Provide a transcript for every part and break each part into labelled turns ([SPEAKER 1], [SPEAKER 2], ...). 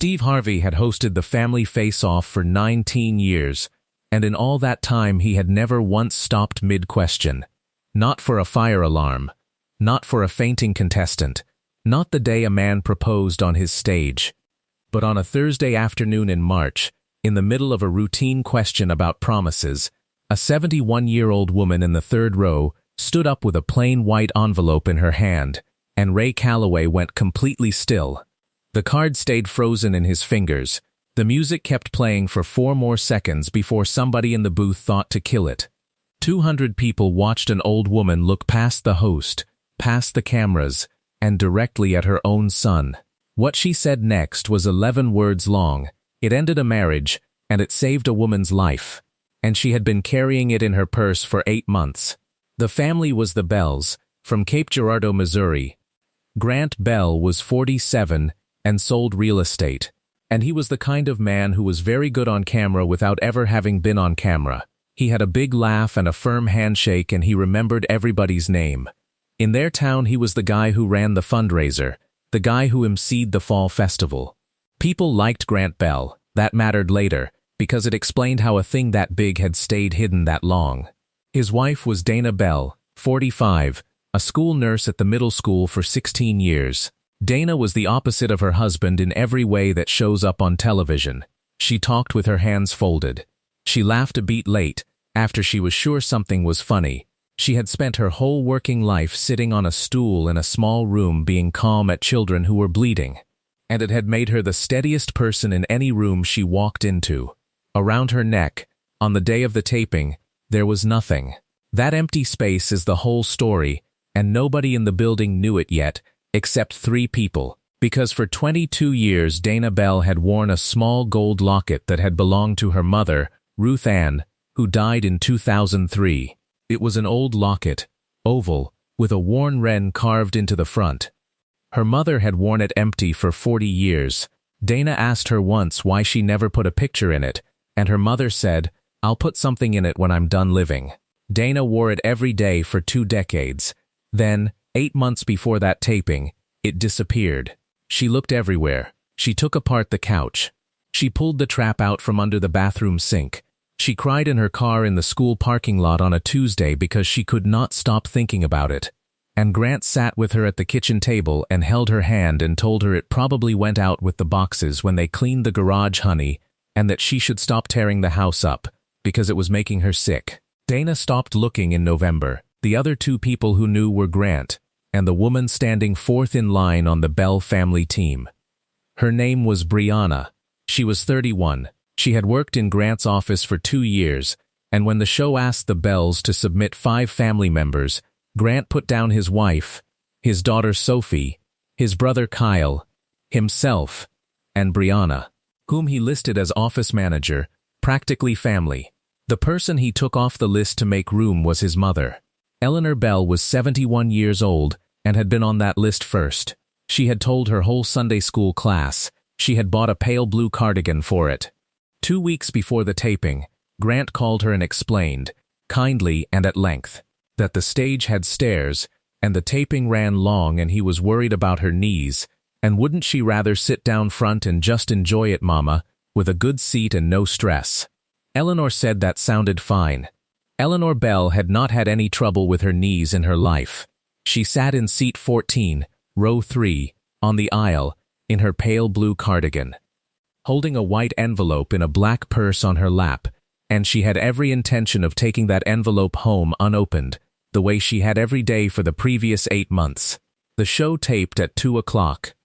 [SPEAKER 1] Steve Harvey had hosted the family face-off for 19 years, and in all that time he had never once stopped mid-question. Not for a fire alarm, not for a fainting contestant, not the day a man proposed on his stage, but on a Thursday afternoon in March, in the middle of a routine question about promises, a 71-year-old woman in the third row stood up with a plain white envelope in her hand, and Ray Calloway went completely still. The card stayed frozen in his fingers. The music kept playing for 4 more seconds before somebody in the booth thought to kill it. 200 people watched an old woman look past the host, past the cameras, and directly at her own son. What she said next was 11 words long. It ended a marriage, and it saved a woman's life. And she had been carrying it in her purse for 8 months. The family was the Bells, from Cape Girardeau, Missouri. Grant Bell was 47 and sold real estate. And he was the kind of man who was very good on camera without ever having been on camera. He had a big laugh and a firm handshake, and he remembered everybody's name. In their town, he was the guy who ran the fundraiser, the guy who emceed the fall festival. People liked Grant Bell. That mattered later, because it explained how a thing that big had stayed hidden that long. His wife was Dana Bell, 45, a school nurse at the middle school for 16 years. Dana was the opposite of her husband in every way that shows up on television. She talked with her hands folded. She laughed a beat late, after she was sure something was funny. She had spent her whole working life sitting on a stool in a small room being calm at children who were bleeding. And it had made her the steadiest person in any room she walked into. Around her neck, on the day of the taping, there was nothing. That empty space is the whole story, and nobody in the building knew it yet, except 3 people, because for 22 years Dana Bell had worn a small gold locket that had belonged to her mother, Ruth Ann, who died in 2003. It was an old locket, oval, with a worn wren carved into the front. Her mother had worn it empty for 40 years. Dana asked her once why she never put a picture in it, and her mother said, "I'll put something in it when I'm done living." Dana wore it every day for 2 decades. Then, 8 months before that taping, it disappeared. She looked everywhere. She took apart the couch. She pulled the trap out from under the bathroom sink. She cried in her car in the school parking lot on a Tuesday because she could not stop thinking about it. And Grant sat with her at the kitchen table and held her hand and told her it probably went out with the boxes when they cleaned the garage, honey, and that she should stop tearing the house up, because it was making her sick. Dana stopped looking in November. The other 2 people who knew were Grant, and the woman standing 4th in line on the Bell family team. Her name was Brianna. She was 31. She had worked in Grant's office for 2 years, and when the show asked the Bells to submit 5 family members, Grant put down his wife, his daughter Sophie, his brother Kyle, himself, and Brianna, whom he listed as office manager, practically family. The person he took off the list to make room was his mother. Eleanor Bell was 71 years old and had been on that list first. She had told her whole Sunday school class she had bought a pale blue cardigan for it. 2 weeks before the taping, Grant called her and explained, kindly and at length, that the stage had stairs and the taping ran long and he was worried about her knees, and wouldn't she rather sit down front and just enjoy it, mama, with a good seat and no stress. Eleanor said that sounded fine. Eleanor Bell had not had any trouble with her knees in her life. She sat in seat 14, row 3, on the aisle, in her pale blue cardigan, holding a white envelope in a black purse on her lap, and she had every intention of taking that envelope home unopened, the way she had every day for the previous 8 months. The show taped at 2 o'clock.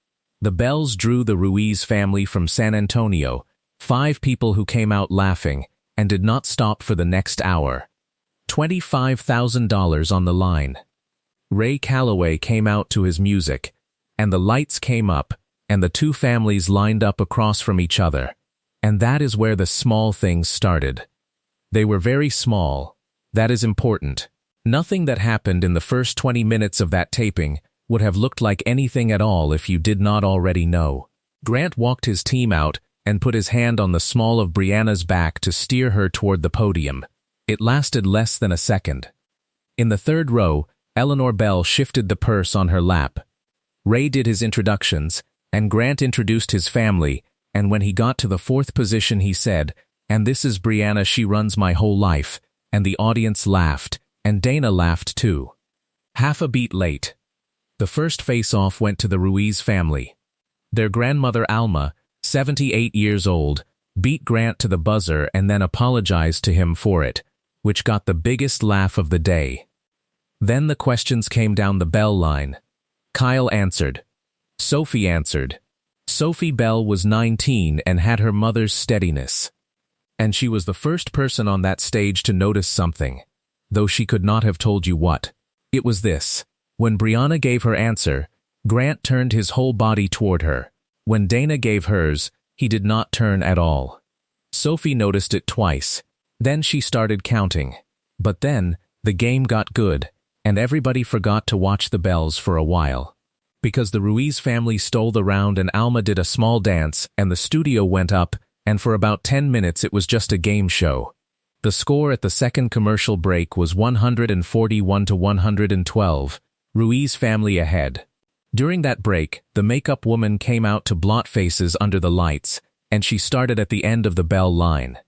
[SPEAKER 1] The Bells drew the Ruiz family from San Antonio, 5 people who came out laughing, and did not stop for the next hour. $25,000 on the line. Ray Calloway came out to his music, and the lights came up, and the 2 families lined up across from each other. And that is where the small things started. They were very small. That is important. Nothing that happened in the first 20 minutes of that taping would have looked like anything at all if you did not already know. Grant walked his team out and put his hand on the small of Brianna's back to steer her toward the podium. It lasted less than a second. In the third row, Eleanor Bell shifted the purse on her lap. Ray did his introductions, and Grant introduced his family, and when he got to the fourth position he said, "And this is Brianna, she runs my whole life," and the audience laughed, and Dana laughed too. Half a beat late. The first face-off went to the Ruiz family. Their grandmother Alma, 78 years old, beat Grant to the buzzer and then apologized to him for it, which got the biggest laugh of the day. Then the questions came down the bell line. Kyle answered. Sophie answered. Sophie Bell was 19 and had her mother's steadiness. And she was the first person on that stage to notice something, though she could not have told you what. It was this. When Brianna gave her answer, Grant turned his whole body toward her. When Dana gave hers, he did not turn at all. Sophie noticed it twice. Then she started counting. But then, the game got good, and everybody forgot to watch the bells for a while. Because the Ruiz family stole the round and Alma did a small dance, and the studio went up, and for about 10 minutes it was just a game show. The score at the second commercial break was 141 to 112, Ruiz family ahead. During that break, the makeup woman came out to blot faces under the lights, and she started at the end of the bell line.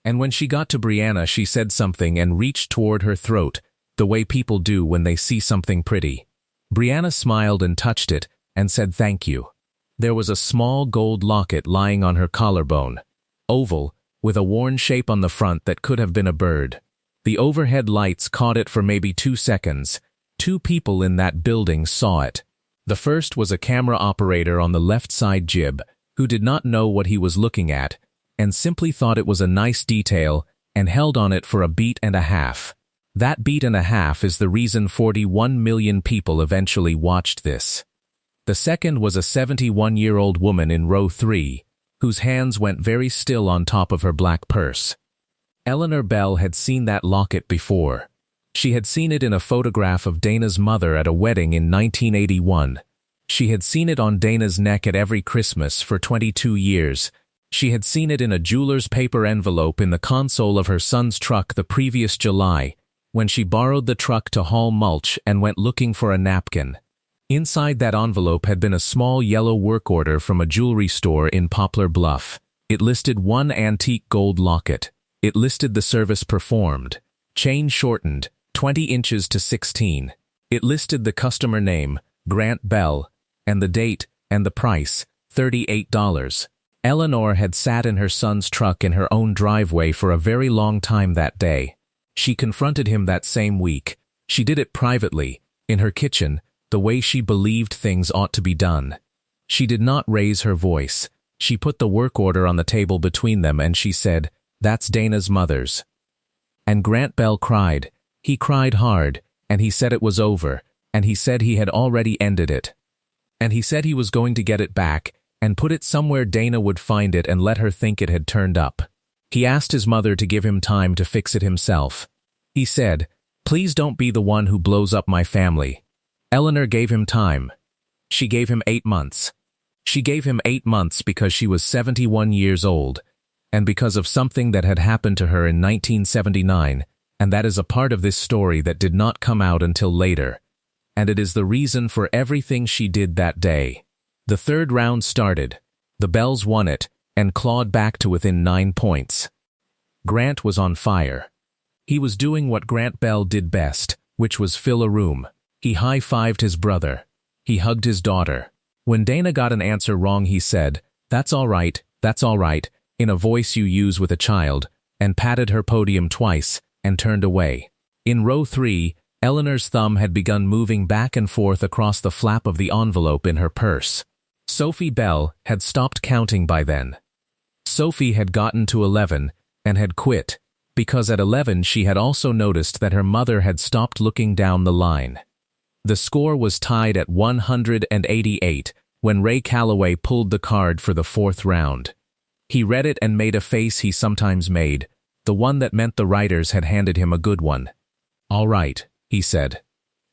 [SPEAKER 1] And when she got to Brianna, she said something and reached toward her throat, the way people do when they see something pretty. Brianna smiled and touched it, and said thank you. There was a small gold locket lying on her collarbone, oval, with a worn shape on the front that could have been a bird. The overhead lights caught it for maybe 2 seconds. 2 people in that building saw it. The first was a camera operator on the left side jib, who did not know what he was looking at, and simply thought it was a nice detail, and held on it for a beat and a half. That beat and a half is the reason 41 million people eventually watched this. The second was a 71-year-old woman in row 3, whose hands went very still on top of her black purse. Eleanor Bell had seen that locket before. She had seen it in a photograph of Dana's mother at a wedding in 1981. She had seen it on Dana's neck at every Christmas for 22 years. She had seen it in a jeweler's paper envelope in the console of her son's truck the previous July, when she borrowed the truck to haul mulch and went looking for a napkin. Inside that envelope had been a small yellow work order from a jewelry store in Poplar Bluff. It listed 1 antique gold locket. It listed the service performed. Chain shortened, 20 inches to 16. It listed the customer name, Grant Bell, and the date, and the price, $38. Eleanor had sat in her son's truck in her own driveway for a very long time that day. She confronted him that same week. She did it privately, in her kitchen, the way she believed things ought to be done. She did not raise her voice. She put the work order on the table between them and she said, "That's Dana's mother's." And Grant Bell cried. He cried hard, and he said it was over, and he said he had already ended it. And he said he was going to get it back, and put it somewhere Dana would find it and let her think it had turned up. He asked his mother to give him time to fix it himself. He said, "Please don't be the one who blows up my family." Eleanor gave him time. She gave him 8 months. She gave him 8 months because she was 71 years old, and because of something that had happened to her in 1979, and that is a part of this story that did not come out until later, and it is the reason for everything she did that day. The third round started. The Bells won it, and clawed back to within 9 points. Grant was on fire. He was doing what Grant Bell did best, which was fill a room. He high-fived his brother. He hugged his daughter. When Dana got an answer wrong, he said, that's all right," in a voice you use with a child, and patted her podium twice, and turned away. In row 3, Eleanor's thumb had begun moving back and forth across the flap of the envelope in her purse. Sophie Bell had stopped counting by then. Sophie had gotten to 11 and had quit, because at 11 she had also noticed that her mother had stopped looking down the line. The score was tied at 188 when Ray Calloway pulled the card for the 4th round. He read it and made a face he sometimes made, the one that meant the writers had handed him a good one. "All right," he said.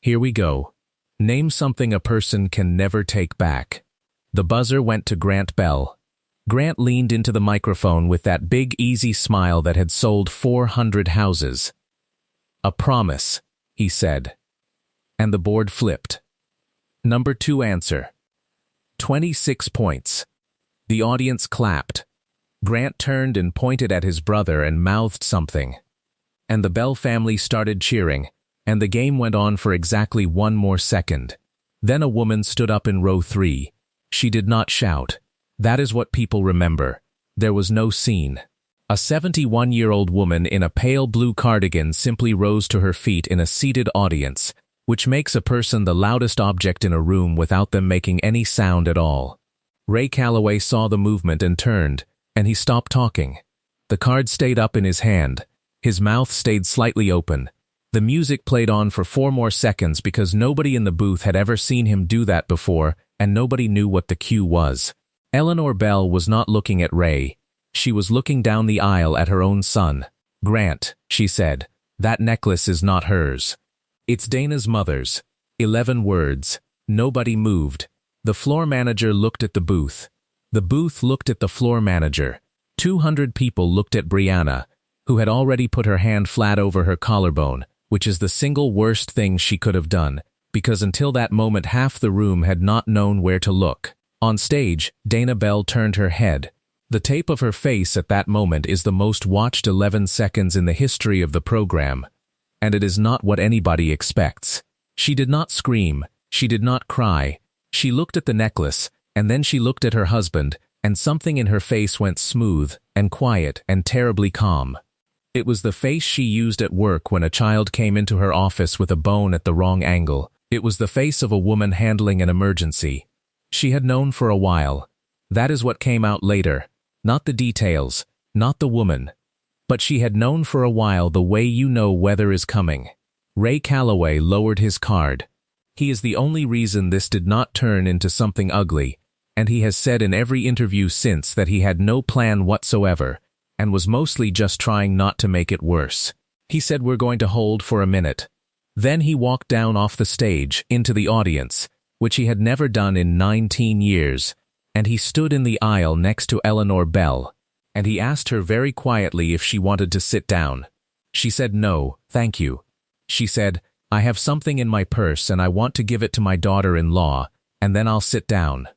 [SPEAKER 1] "Here we go. Name something a person can never take back." The buzzer went to Grant Bell. Grant leaned into the microphone with that big, easy smile that had sold 400 houses. "A promise," he said. And the board flipped. Number 2 answer. 26 points. The audience clapped. Grant turned and pointed at his brother and mouthed something. And the Bell family started cheering, and the game went on for exactly 1 more second. Then a woman stood up in row 3. She did not shout. That is what people remember. There was no scene. A 71-year-old woman in a pale blue cardigan simply rose to her feet in a seated audience, which makes a person the loudest object in a room without them making any sound at all. Ray Calloway saw the movement and turned, and he stopped talking. The card stayed up in his hand. His mouth stayed slightly open. The music played on for 4 more seconds because nobody in the booth had ever seen him do that before, and nobody knew what the cue was. Eleanor Bell was not looking at Ray. She was looking down the aisle at her own son. "Grant," she said, "that necklace is not hers. It's Dana's mother's." 11 words. Nobody moved. The floor manager looked at the booth. The booth looked at the floor manager. 200 people looked at Brianna, who had already put her hand flat over her collarbone, which is the single worst thing she could have done, because until that moment half the room had not known where to look. On stage, Dana Bell turned her head. The tape of her face at that moment is the most watched 11 seconds in the history of the program, and it is not what anybody expects. She did not scream. She did not cry. She looked at the necklace, and then she looked at her husband, and something in her face went smooth and quiet and terribly calm. It was the face she used at work when a child came into her office with a bone at the wrong angle. It was the face of a woman handling an emergency. She had known for a while. That is what came out later. Not the details, not the woman. But she had known for a while the way you know weather is coming. Ray Calloway lowered his card. He is the only reason this did not turn into something ugly, and he has said in every interview since that he had no plan whatsoever, and was mostly just trying not to make it worse. He said, "We're going to hold for a minute." Then he walked down off the stage into the audience, which he had never done in 19 years, and he stood in the aisle next to Eleanor Bell, and he asked her very quietly if she wanted to sit down. She said, "No, thank you." She said, "I have something in my purse and I want to give it to my daughter-in-law, and then I'll sit down."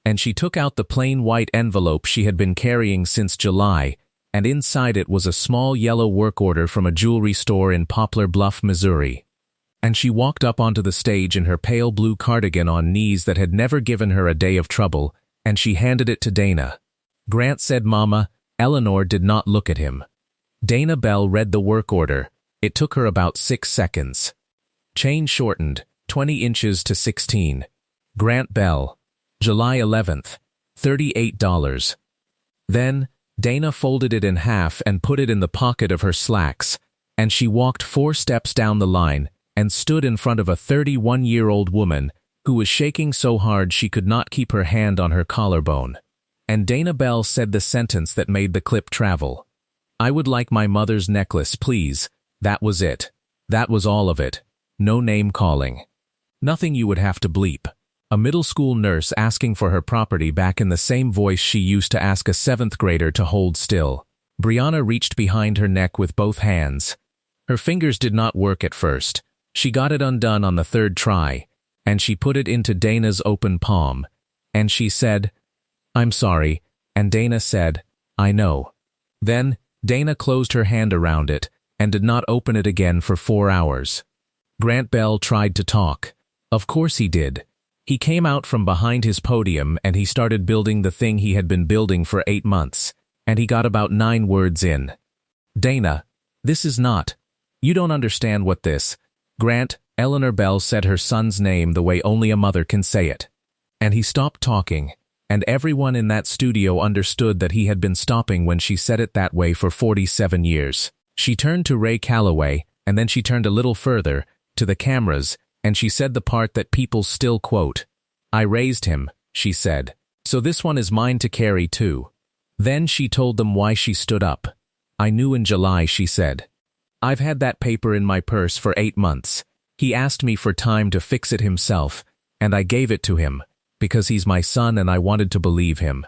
[SPEAKER 1] And she took out the plain white envelope she had been carrying since July, and inside it was a small yellow work order from a jewelry store in Poplar Bluff, Missouri. And she walked up onto the stage in her pale blue cardigan on knees that had never given her a day of trouble, and she handed it to Dana. Grant said, "Mama." Eleanor did not look at him. Dana Bell read the work order. It took her about 6 seconds. Chain shortened, 20 inches to 16. Grant Bell. July 11th, $38. Then, Dana folded it in half and put it in the pocket of her slacks, and she walked 4 steps down the line and stood in front of a 31-year-old woman who was shaking so hard she could not keep her hand on her collarbone. And Dana Bell said the sentence that made the clip travel. "I would like my mother's necklace, please." That was it. That was all of it. No name calling. Nothing you would have to bleep. A middle school nurse asking for her property back in the same voice she used to ask a 7th grader to hold still. Brianna reached behind her neck with both hands. Her fingers did not work at first. She got it undone on the 3rd try, and she put it into Dana's open palm. And she said, "I'm sorry," and Dana said, "I know." Then, Dana closed her hand around it and did not open it again for 4 hours. Grant Bell tried to talk. Of course he did. He came out from behind his podium and he started building the thing he had been building for 8 months, and he got about 9 words in. "Dana, this is not. You don't understand what this." Grant, Eleanor Bell said her son's name the way only a mother can say it. And he stopped talking, and everyone in that studio understood that he had been stopping when she said it that way for 47 years. She turned to Ray Calloway, and then she turned a little further, to the cameras, and she said the part that people still quote. "I raised him," she said. "So this one is mine to carry too." Then she told them why she stood up. "I knew in July," she said. "I've had that paper in my purse for 8 months. He asked me for time to fix it himself, and I gave it to him, because he's my son and I wanted to believe him.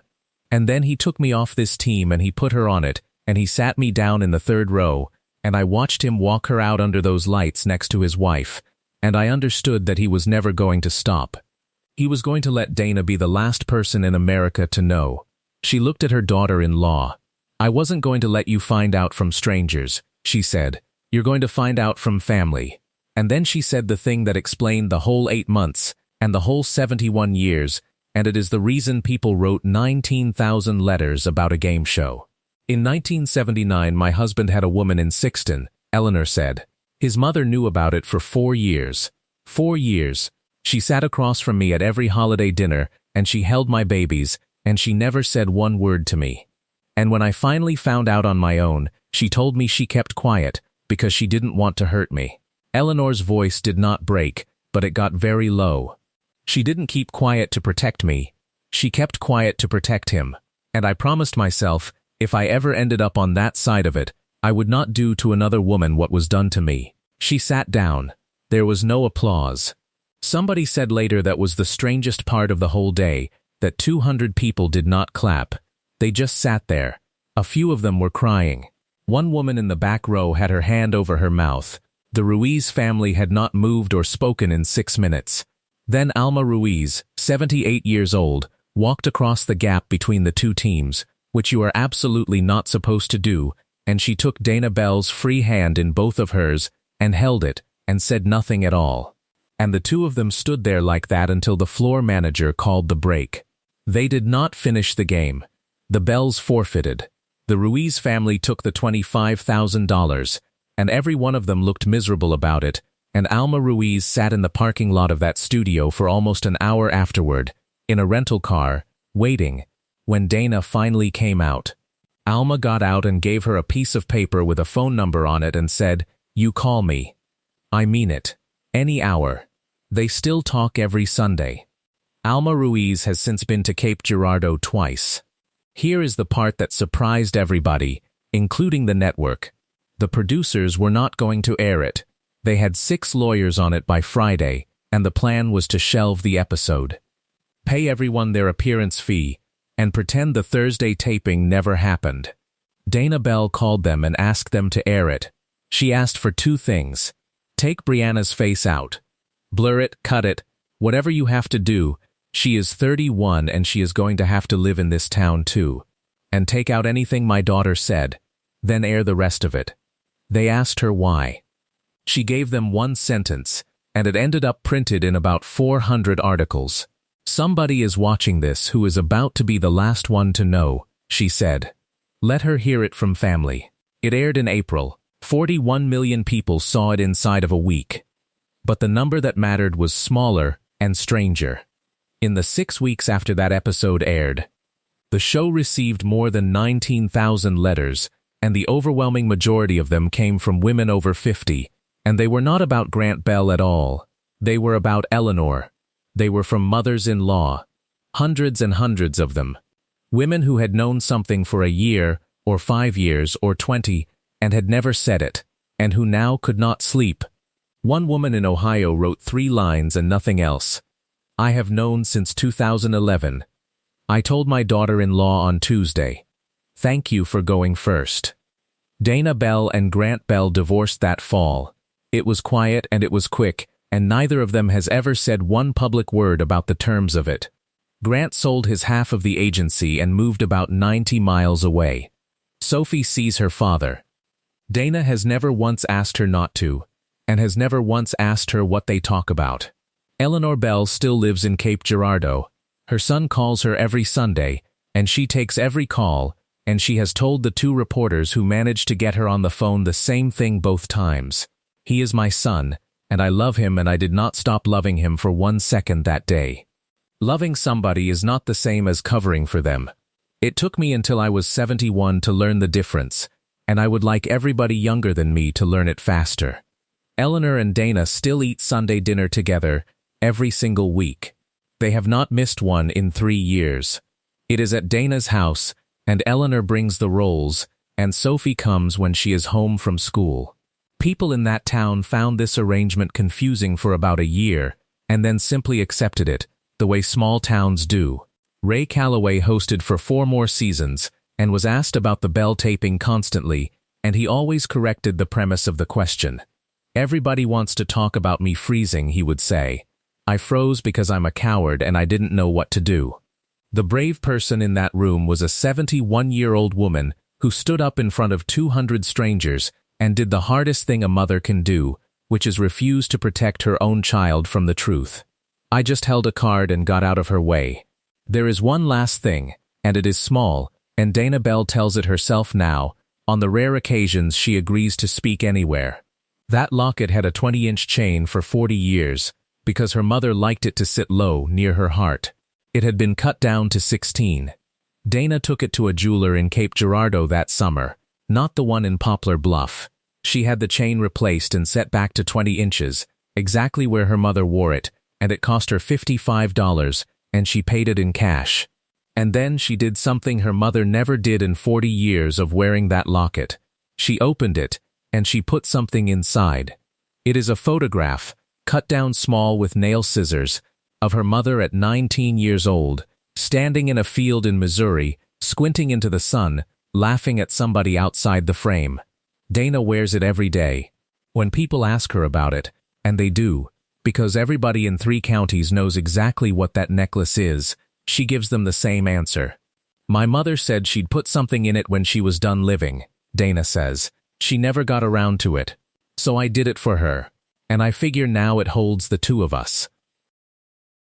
[SPEAKER 1] And then he took me off this team and he put her on it, and he sat me down in the 3rd row, and I watched him walk her out under those lights next to his wife, and I understood that he was never going to stop. He was going to let Dana be the last person in America to know. She looked at her daughter-in-law. "I wasn't going to let you find out from strangers," she said. "You're going to find out from family." And then she said the thing that explained the whole 8 months and the whole 71 years, and it is the reason people wrote 19,000 letters about a game show. "In 1979, my husband had a woman in Sixton," Eleanor said. "His mother knew about it for 4 years. 4 years. She sat across from me at every holiday dinner, and she held my babies, and she never said one word to me. And when I finally found out on my own, she told me she kept quiet because she didn't want to hurt me." Eleanor's voice did not break, but it got very low. "She didn't keep quiet to protect me. She kept quiet to protect him. And I promised myself, if I ever ended up on that side of it, I would not do to another woman what was done to me." She sat down. There was no applause. Somebody said later that was the strangest part of the whole day, that 200 people did not clap. They just sat there. A few of them were crying. One woman in the back row had her hand over her mouth. The Ruiz family had not moved or spoken in 6 minutes. Then Alma Ruiz, 78 years old, walked across the gap between the two teams, which you are absolutely not supposed to do, and she took Dana Bell's free hand in both of hers and held it and said nothing at all. And the two of them stood there like that until the floor manager called the break. They did not finish the game. The Bells forfeited. The Ruiz family took the $25,000, and every one of them looked miserable about it, and Alma Ruiz sat in the parking lot of that studio for almost an hour afterward, in a rental car, waiting, when Dana finally came out. Alma got out and gave her a piece of paper with a phone number on it and said, "You call me. I mean it. Any hour." They still talk every Sunday. Alma Ruiz has since been to Cape Girardeau twice. Here is the part that surprised everybody, including the network. The producers were not going to air it. They had 6 lawyers on it by Friday, and the plan was to shelve the episode. Pay everyone their appearance fee, and pretend the Thursday taping never happened. Dana Bell called them and asked them to air it. She asked for 2 things. Take Brianna's face out. Blur it, cut it, whatever you have to do. She is 31 and she is going to have to live in this town too. And take out anything my daughter said. Then air the rest of it. They asked her why. She gave them 1 sentence, and it ended up printed in about 400 articles. "Somebody is watching this who is about to be the last one to know," she said. "Let her hear it from family." It aired in April. 41 million people saw it inside of a week. But the number that mattered was smaller and stranger. In the 6 weeks after that episode aired, the show received more than 19,000 letters, and the overwhelming majority of them came from women over 50, and they were not about Grant Bell at all. They were about Eleanor. They were from mothers-in-law, hundreds and hundreds of them. Women who had known something for a year, or 5 years, or 20, and had never said it, and who now could not sleep. One woman in Ohio wrote 3 lines and nothing else. "I have known since 2011. I told my daughter-in-law on Tuesday. Thank you for going first." Dana Bell and Grant Bell divorced that fall. It was quiet and it was quick, and neither of them has ever said one public word about the terms of it. Grant sold his half of the agency and moved about 90 miles away. Sophie sees her father. Dana has never once asked her not to, and has never once asked her what they talk about. Eleanor Bell still lives in Cape Girardeau. Her son calls her every Sunday, and she takes every call, and she has told the 2 reporters who managed to get her on the phone the same thing both times. "He is my son, and I love him, and I did not stop loving him for 1 second that day." Loving somebody is not the same as covering for them. It took me until I was 71 to learn the difference, and I would like everybody younger than me to learn it faster. Eleanor and Dana still eat Sunday dinner together every single week. They have not missed one in 3 years. It is at Dana's house, and Eleanor brings the rolls, and Sophie comes when she is home from school. People in that town found this arrangement confusing for about a year, and then simply accepted it, the way small towns do. Ray Calloway hosted for 4 more seasons, and was asked about the Bell taping constantly, and he always corrected the premise of the question. "Everybody wants to talk about me freezing," he would say. "I froze because I'm a coward and I didn't know what to do." The brave person in that room was a 71-year-old woman who stood up in front of 200 strangers and did the hardest thing a mother can do, which is refuse to protect her own child from the truth. I just held a card and got out of her way. There is one last thing, and it is small, and Dana Bell tells it herself now. On the rare occasions she agrees to speak anywhere. That locket had a 20-inch chain for 40 years, because her mother liked it to sit low near her heart. It had been cut down to 16. Dana took it to a jeweler in Cape Girardeau that summer, not the one in Poplar Bluff. She had the chain replaced and set back to 20 inches, exactly where her mother wore it, and it cost her $55, and she paid it in cash. And then she did something her mother never did in 40 years of wearing that locket. She opened it, and she put something inside. It is a photograph, cut down small with nail scissors, of her mother at 19 years old, standing in a field in Missouri, squinting into the sun, laughing at somebody outside the frame. Dana wears it every day. When people ask her about it, and they do, because everybody in 3 counties knows exactly what that necklace is, she gives them the same answer. My mother said she'd put something in it when she was done living, Dana says. She never got around to it. So I did it for her. And I figure now it holds the two of us.